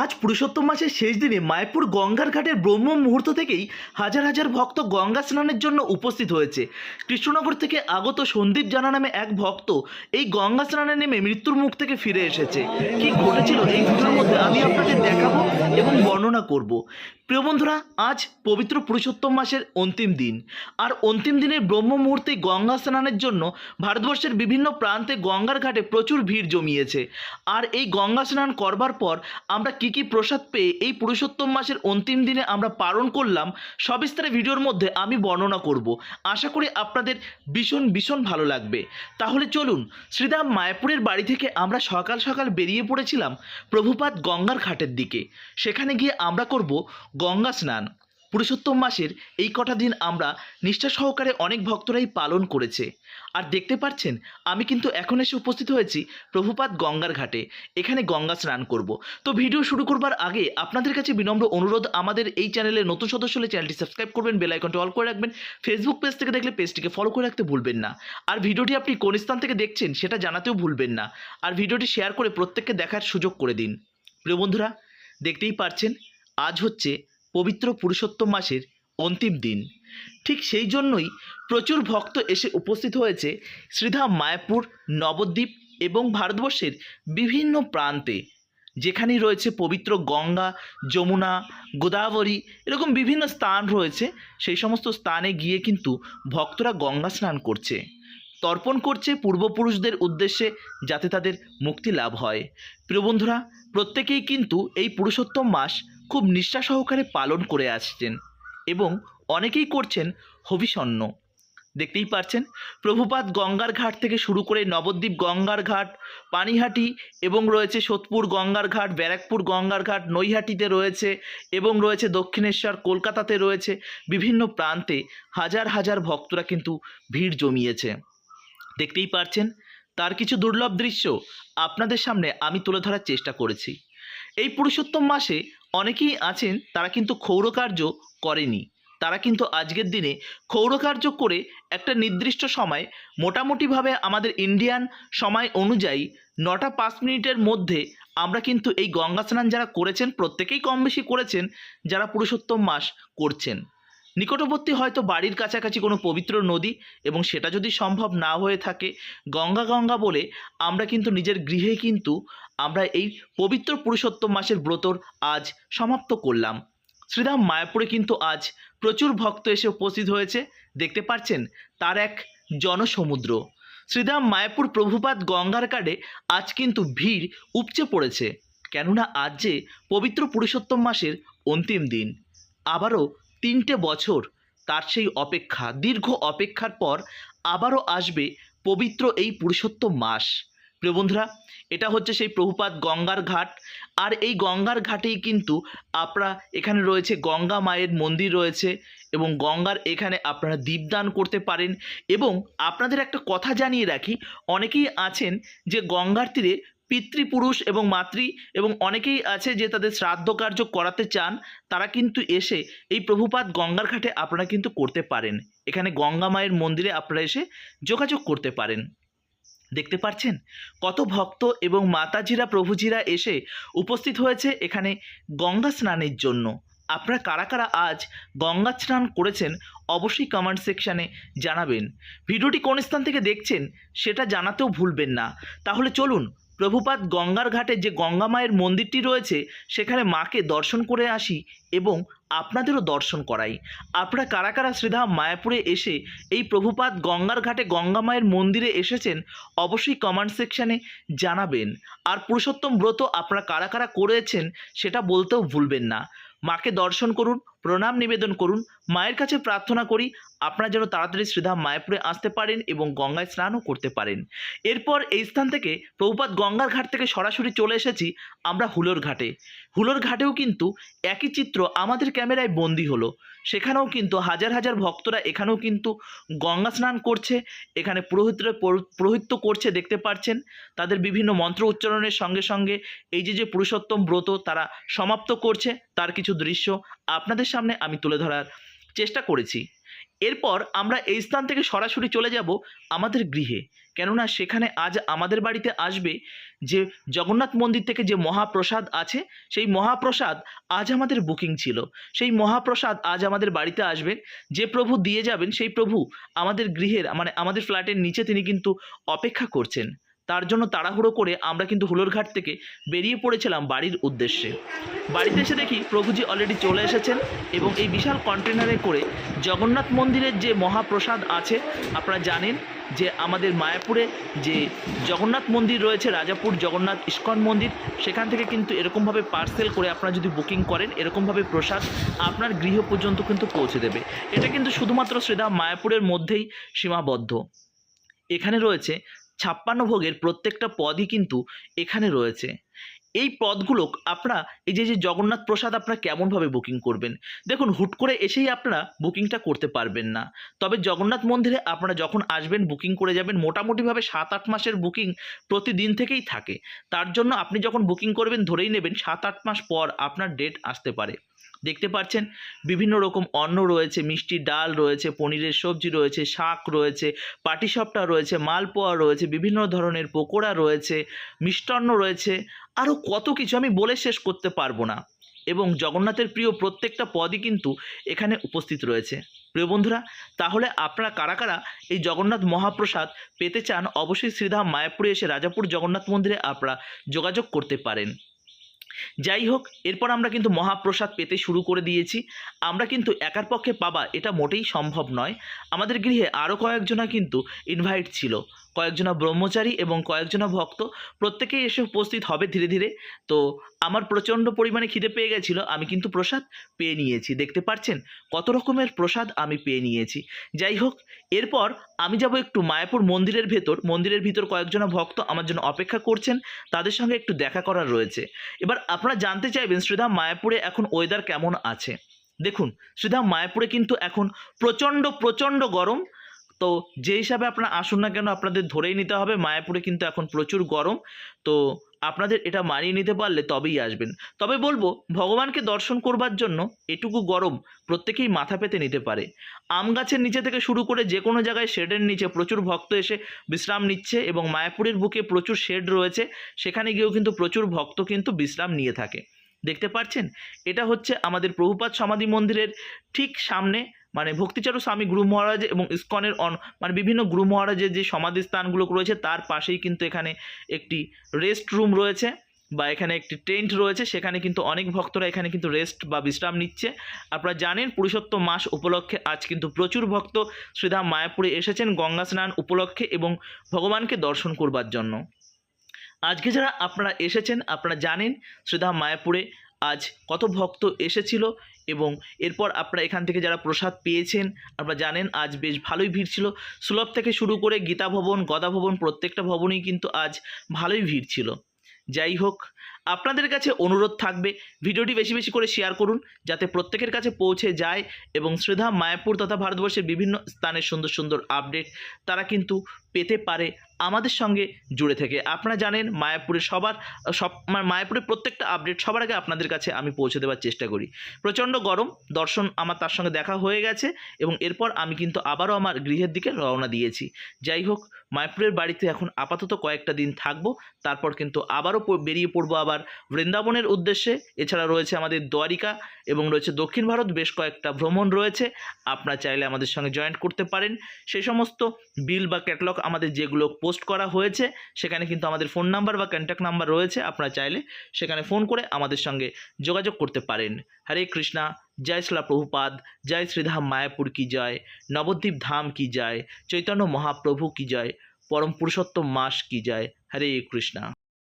আজ পুরুষোত্তম মাসের শেষ দিনে মায়াপুর গঙ্গার ঘাটের ব্রহ্ম মুহূর্ত থেকেই হাজার হাজার ভক্ত গঙ্গা স্নানের জন্য উপস্থিত হয়েছে। কৃষ্ণনগর থেকে আগত সন্দীপ জানা নামে এক ভক্ত এই গঙ্গা স্নানে নেমে মৃত্যুর মুখ থেকে ফিরে এসেছে। কি ঘটেছিল এই ভিডিওর মধ্যে আমি আপনাদের দেখাবো এবং বর্ণনা করব। প্রিয় বন্ধুরা, আজ পবিত্র পুরুষোত্তম মাসের অন্তিম দিন, আর অন্তিম দিনের ব্রহ্ম মুহূর্তে গঙ্গা স্নানের জন্য ভারতবর্ষের বিভিন্ন প্রান্তে গঙ্গার ঘাটে প্রচুর ভিড় জমিয়েছে। আর এই গঙ্গা স্নান করবার পর আমরা কি প্রসাদ পেয়ে এই পুরুষোত্তম মাসের অন্তিম দিনে আমরা পালন করলাম, সবিস্তারে ভিডিওর মধ্যে আমি বর্ণনা করব। আশা করি আপনাদের ভীষণ ভালো লাগবে। তাহলে চলুন, শ্রীধাম মায়াপুরের বাড়ি থেকে আমরা সকাল সকাল বেরিয়ে পড়েছিলাম প্রভুপাদ গঙ্গার ঘাটের দিকে। সেখানে গিয়ে আমরা করব গঙ্গা স্নান। পুরুষোত্তম মাসের এই কটা দিন আমরা নিষ্ঠা সহকারে অনেক ভক্তরাই পালন করেছে। আর দেখতে পাচ্ছেন আমি কিন্তু এখন এসে উপস্থিত হয়েছি প্রভুপাদ গঙ্গার ঘাটে। এখানে গঙ্গা স্নান করব। তো ভিডিও শুরু করবার আগে আপনাদের কাছে বিনম্র অনুরোধ, আমাদের এই চ্যানেলে নতুন সদস্য হলে চ্যানেলটি সাবস্ক্রাইব করবেন, বেল আইকনটি অল করে রাখবেন, ফেসবুক পেজ থেকে দেখলে পেজটিকে ফলো করে রাখতে ভুলবেন না, আর ভিডিওটি আপনি কোন স্থান থেকে দেখছেন সেটা জানাতেও ভুলবেন না, আর ভিডিওটি শেয়ার করে প্রত্যেককে দেখার সুযোগ করে দিন। প্রিয় বন্ধুরা, দেখতেই পারছেন আজ হচ্ছে পবিত্র পুরুষোত্তম মাসের অন্তিম দিন। ঠিক সেই জন্যই প্রচুর ভক্ত এসে উপস্থিত হয়েছে শ্রীধাম মায়াপুর, নবদ্বীপ এবং ভারতবর্ষের বিভিন্ন প্রান্তে, যেখানেই রয়েছে পবিত্র গঙ্গা, যমুনা, গোদাবরী, এরকম বিভিন্ন স্থান রয়েছে। সেই সমস্ত স্থানে গিয়ে কিন্তু ভক্তরা গঙ্গা স্নান করছে, তর্পণ করছে পূর্বপুরুষদের উদ্দেশ্যে, যাতে তাদের মুক্তি লাভ হয়। প্রিয় বন্ধুরা, প্রত্যেকেই কিন্তু এই পুরুষোত্তম মাস খুব নিষ্ঠা সহকারে পালন করে আসছেন এবং অনেকেই করছেন হবিষণ্য। দেখতেই পাচ্ছেন প্রভুপাদ গঙ্গার ঘাট থেকে শুরু করে নবদ্বীপ গঙ্গার ঘাট, পানিহাটি, এবং রয়েছে সোদপুর গঙ্গার ঘাট, ব্যারাকপুর গঙ্গার ঘাট, নৈহাটিতে রয়েছে, এবং রয়েছে দক্ষিণেশ্বর, কলকাতাতে রয়েছে। বিভিন্ন প্রান্তে হাজার হাজার ভক্তরা কিন্তু ভিড় জমিয়েছে। দেখতেই পাচ্ছেন তার কিছু দুর্লভ দৃশ্য আপনাদের সামনে আমি তুলে ধরার চেষ্টা করেছি। এই পুরুষোত্তম মাসে অনেকেই আছেন তারা কিন্তু ক্ষৌরকার্য করেনি। তারা কিন্তু আজকের দিনে ক্ষৌরকার্য করে একটা নির্দিষ্ট সময়, মোটামুটিভাবে আমাদের ইন্ডিয়ান সময় অনুযায়ী 9টা 5 মিনিটের মধ্যে আমরা কিন্তু এই গঙ্গা স্নান যারা করেছেন প্রত্যেকেই কম বেশি করেছেন, যারা পুরুষোত্তম মাস করছেন। নিকটবর্তী হয়তো বাড়ির কাছাকাছি কোনো পবিত্র নদী, এবং সেটা যদি সম্ভব না হয়ে থাকে গঙ্গা বলে আমরা কিন্তু নিজের গৃহে কিন্তু আমরা এই পবিত্র পুরুষোত্তম মাসের ব্রতর আজ সমাপ্ত করলাম। শ্রীধাম মায়াপুরে কিন্তু আজ প্রচুর ভক্ত এসে উপস্থিত হয়েছে। দেখতে পাচ্ছেন তার এক জনসমুদ্র। শ্রীধাম মায়াপুর প্রভুপাদ গঙ্গার ঘাটে আজ কিন্তু ভিড় উপচে পড়েছে, কেননা আজ যে পবিত্র পুরুষোত্তম মাসের অন্তিম দিন। আবারও 3টে বছর তার সেই অপেক্ষা, দীর্ঘ অপেক্ষার পর আবারও আসবে পবিত্র এই পুরুষোত্তম মাস। প্রিয় বন্ধুরা, এটা হচ্ছে সেই প্রভুপাদ গঙ্গার ঘাট। আর এই গঙ্গার ঘাটেই কিন্তু আপনারা, এখানে রয়েছে গঙ্গা মায়ের মন্দির রয়েছে, এবং গঙ্গার এখানে আপনারা দীপদান করতে পারেন। এবং আপনাদের একটা কথা জানিয়ে রাখি, অনেকেই আছেন যে গঙ্গার তীরে পিতৃপুরুষ এবং মাতৃ, এবং অনেকেই আছে যে তাদের শ্রাদ্ধ কার্য করাতে চান, তারা কিন্তু এসে এই প্রভুপাদ গঙ্গার ঘাটে আপনারা কিন্তু করতে পারেন। এখানে গঙ্গা মায়ের মন্দিরে আপনারা এসে যোগাযোগ করতে পারেন। দেখতে পাচ্ছেন কত ভক্ত এবং মাতাজিরা, প্রভুজিরা এসে উপস্থিত হয়েছে এখানে গঙ্গা স্নানের জন্য। আপনারা কারা কারা আজ গঙ্গা স্নান করেছেন অবশ্যই কমেন্ট সেকশানে জানাবেন। ভিডিওটি কোন স্থান থেকে দেখছেন সেটা জানাতেও ভুলবেন না। তাহলে চলুন, প্রভুপাদ গঙ্গার ঘাটে যে গঙ্গা মায়ের মন্দিরটি রয়েছে সেখানে মাকে দর্শন করে আসি এবং আপনাদেরও দর্শন করাই। আপনারা কারা কারা শ্রীধাম মায়াপুরে এসে এই প্রভুপাদ গঙ্গার ঘাটে গঙ্গা মায়ের মন্দিরে এসেছেন অবশ্যই কমেন্ট সেকশানে জানাবেন। আর পুরুষোত্তম ব্রত আপনারা কারা কারা করেছেন সেটা বলতেও ভুলবেন না। মাকে দর্শন করুন, প্রণাম নিবেদন করুন, মায়ের কাছে প্রার্থনা করি আপনারা যেন তাড়াতাড়ি শ্রীধাম মায়াপুরে আসতে পারেন এবং গঙ্গায় স্নানও করতে পারেন। এরপর এই স্থান থেকে প্রভুপাদ গঙ্গার ঘাট থেকে সরাসরি চলে এসেছি আমরা হুলোর ঘাটে। হুলোর ঘাটেও কিন্তু একই চিত্র আমাদের ক্যামেরায় বন্দী হলো। সেখানেও কিন্তু হাজার হাজার ভক্তরা এখানেও কিন্তু গঙ্গা স্নান করছে, এখানে পুরোহিত্য করছে। দেখতে পাচ্ছেন তাদের বিভিন্ন মন্ত্র উচ্চারণের সঙ্গে সঙ্গে এই যে পুরুষোত্তম ব্রত তারা সমাপ্ত করছে, তার কিছু দৃশ্য আপনাদের সামনে আমি তুলে ধরার চেষ্টা করেছি। এরপর আমরা এই স্থান থেকে সরাসরি চলে যাব আমাদের গৃহে, কেননা সেখানে আজ আমাদের বাড়িতে আসবে যে জগন্নাথ মন্দির থেকে যে মহাপ্রসাদ আছে, সেই মহাপ্রসাদ আজ আমাদের বুকিং ছিল। সেই মহাপ্রসাদ আজ আমাদের বাড়িতে আসবেন। যে প্রভু দিয়ে যাবেন সেই প্রভু আমাদের গৃহের মানে আমাদের ফ্ল্যাটের নিচে তিনি কিন্তু অপেক্ষা করছেন। তার জন্য তাড়াহুড়ো করে আমরা কিন্তু হুলোরঘাট থেকে বেরিয়ে পড়েছিলাম বাড়ির উদ্দেশ্যে। বাড়িতে এসে দেখি প্রভুজি অলরেডি চলে এসেছেন এবং এই বিশাল কন্টেনারে করে জগন্নাথ মন্দিরের যে মহাপ্রসাদ আছে, আপনারা জানেন যে আমাদের মায়াপুরে যে জগন্নাথ মন্দির রয়েছে, রাজাপুর জগন্নাথ ইস্কন মন্দির, সেখান থেকে কিন্তু এরকমভাবে পার্সেল করে আপনারা যদি বুকিং করেন এরকমভাবে প্রসাদ আপনার গৃহ পর্যন্ত কিন্তু পৌঁছে দেবে। এটা কিন্তু শুধুমাত্র শ্রীধাম মায়াপুরের মধ্যেই সীমাবদ্ধ। এখানে রয়েছে 56 ভোগের প্রত্যেকটা পদই কিন্তু এখানে রয়েছে। এই পদগুলো আপনারা এই যে জগন্নাথ প্রসাদ আপনারা কেমনভাবে বুকিং করবেন? দেখুন, হুট করে এসেই আপনারা বুকিংটা করতে পারবেন না। তবে জগন্নাথ মন্দিরে আপনারা যখন আসবেন বুকিং করে যাবেন। মোটামুটিভাবে 7-8 মাসের বুকিং প্রতিদিন থেকেই থাকে। তার জন্য আপনি যখন বুকিং করবেন ধরেই নেবেন 7-8 মাস পর আপনার ডেট আসতে পারে। দেখতে পাচ্ছেন বিভিন্ন রকম অন্ন রয়েছে, মিষ্টি ডাল রয়েছে, পনিরের সবজি রয়েছে, শাক রয়েছে, পাটিসাপটা রয়েছে, মালপোয়া রয়েছে, বিভিন্ন ধরনের পকোড়া রয়েছে, মিষ্টান্ন রয়েছে, আরও কত কিছু আমি বলে শেষ করতে পারবো না। এবং জগন্নাথের প্রিয় প্রত্যেকটা পদই কিন্তু এখানে উপস্থিত রয়েছে। প্রিয় বন্ধুরা, তাহলে আপনারা কারা কারা এই জগন্নাথ মহাপ্রসাদ পেতে চান অবশ্যই শ্রীধাম মায়াপুরে এসে রাজাপুর জগন্নাথ মন্দিরে আপনারা যোগাযোগ করতে পারেন। যাই হোক, এরপর আমরা কিন্তু মহাপ্রসাদ পেতে শুরু করে দিয়েছি। আমরা কিন্তু একার পক্ষে পাবা এটা মোটেই সম্ভব নয়। আমাদের গৃহে আরও কয়েকজনা কিন্তু ইনভাইট ছিল, কয়েকজনা ব্রহ্মচারী এবং কয়েকজনা ভক্ত, প্রত্যেকেই এসে উপস্থিত হবে ধীরে ধীরে। তো আমার প্রচণ্ড পরিমাণে খিদে পেয়ে গেছিলো, আমি কিন্তু প্রসাদ পেয়ে নিয়েছি। দেখতে পাচ্ছেন কত রকমের প্রসাদ আমি পেয়ে নিয়েছি। যাই হোক, এরপর আমি যাব একটু মায়াপুর মন্দিরের ভিতর কয়েকজনা ভক্ত আমার জন্য অপেক্ষা করছেন, তাদের সঙ্গে একটু দেখা করার রয়েছে। এবার আপনারা জানতে চাইবেন শ্রীধাম মায়াপুরে এখন ওয়েদার কেমন আছে। দেখুন, শ্রীধাম মায়াপুরে কিন্তু এখন প্রচণ্ড গরম। তো যে হিসাবে আপনারা আসুন না কেন আপনাদের ধরেই নিতে হবে মায়াপুরে কিন্তু এখন প্রচুর গরম। তো আপনাদের এটা মানিয়ে নিতে পারলে তবেই আসবেন। তবে বলবো, ভগবানকে দর্শন করবার জন্য এটুকু গরম প্রত্যেকেই মাথা পেতে নিতে পারে। আম গাছের নিচে থেকে শুরু করে যে কোনো জায়গায় শেডের নিচে প্রচুর ভক্ত এসে বিশ্রাম নিচ্ছে এবং মায়াপুরের বুকে প্রচুর শেড রয়েছে, সেখানে গিয়েও কিন্তু প্রচুর ভক্ত কিন্তু বিশ্রাম নিয়ে থাকে। দেখতে পাচ্ছেন, এটা হচ্ছে আমাদের প্রভুপাদ সমাধি মন্দিরের ঠিক সামনে, মানে ভক্তিচারু স্বামী গুরু মহারাজ এবং ইস্কনের মানে বিভিন্ন গুরু মহারাজের যে সমাধি স্থানগুলো রয়েছে তার পাশেই কিন্তু এখানে একটি রেস্ট রুম রয়েছে বা এখানে একটি টেন্ট রয়েছে। সেখানে কিন্তু অনেক ভক্তরা এখানে কিন্তু রেস্ট বা বিশ্রাম নিচ্ছে। আপনারা জানেন পুরুষোত্তম মাস উপলক্ষে আজ কিন্তু প্রচুর ভক্ত শ্রীধাম মায়াপুরে এসেছেন গঙ্গা স্নান উপলক্ষে এবং ভগবানকে দর্শন করবার জন্য। আজকে যারা আপনারা এসেছেন আপনারা জানেন শ্রীধাম মায়াপুরে আজ কত ভক্ত এসেছিল এবং এরপর আপনারা এখান থেকে যারা প্রসাদ পেয়েছেন আপনারা জানেন আজ বেশ ভালোই ভিড় ছিল। সুলভ থেকে শুরু করে গীতা ভবন, গদা ভবন প্রত্যেকটা ভবনেই কিন্তু আজ ভালোই ভিড় ছিল। যাই হোক, আপনাদের কাছে অনুরোধ থাকবে ভিডিওটি বেশি বেশি করে শেয়ার করুন যাতে প্রত্যেকের কাছে পৌঁছে যায় এবং শ্রীধাম মায়াপুর তথা ভারতবর্ষের বিভিন্ন স্থানের সুন্দর সুন্দর আপডেট তারা কিন্তু পেতে পারে আমাদের সঙ্গে জুড়ে থেকে। আপনারা জানেন মায়াপুরের মায়াপুরের প্রত্যেকটা আপডেট সবার আগে আপনাদের কাছে আমি পৌঁছে দেওয়ার চেষ্টা করি। প্রচণ্ড গরম, দর্শন আমার তার সঙ্গে দেখা হয়ে গেছে এবং এরপর আমি কিন্তু আবারও আমার গৃহের দিকে রওনা দিয়েছি। যাই হোক, মায়াপুরের বাড়িতে এখন আপাতত কয়েকটা দিন থাকবো, তারপর কিন্তু আবারও বেরিয়ে পড়বো আবার বৃন্দাবনের উদ্দেশ্যে। এছাড়া রয়েছে আমাদের দ্বারিকা এবং রয়েছে দক্ষিণ ভারত, বেশ কয়েকটা ভ্রমণ রয়েছে। আপনারা চাইলে আমাদের সঙ্গে জয়েন্ট করতে পারেন। সেই সমস্ত বিল বা ক্যাটালগ আমাদের যেগুলো পোস্ট করা হয়েছে সেখানে কিন্তু আমাদের ফোন নাম্বার বা কন্ট্যাক্ট নাম্বার রয়েছে, আপনারা চাইলে সেখানে ফোন করে আমাদের সঙ্গে যোগাযোগ করতে পারেন। হরে কৃষ্ণা, জয় শ্রীলা প্রভুপাদ, জয় শ্রীধাম মায়াপুর কি জয়, নবদ্বীপ ধাম কি জয়, চৈতন্য মহাপ্রভু কি জয়, পরম পুরুষোত্তম মাস কি জয়। হরে কৃষ্ণা।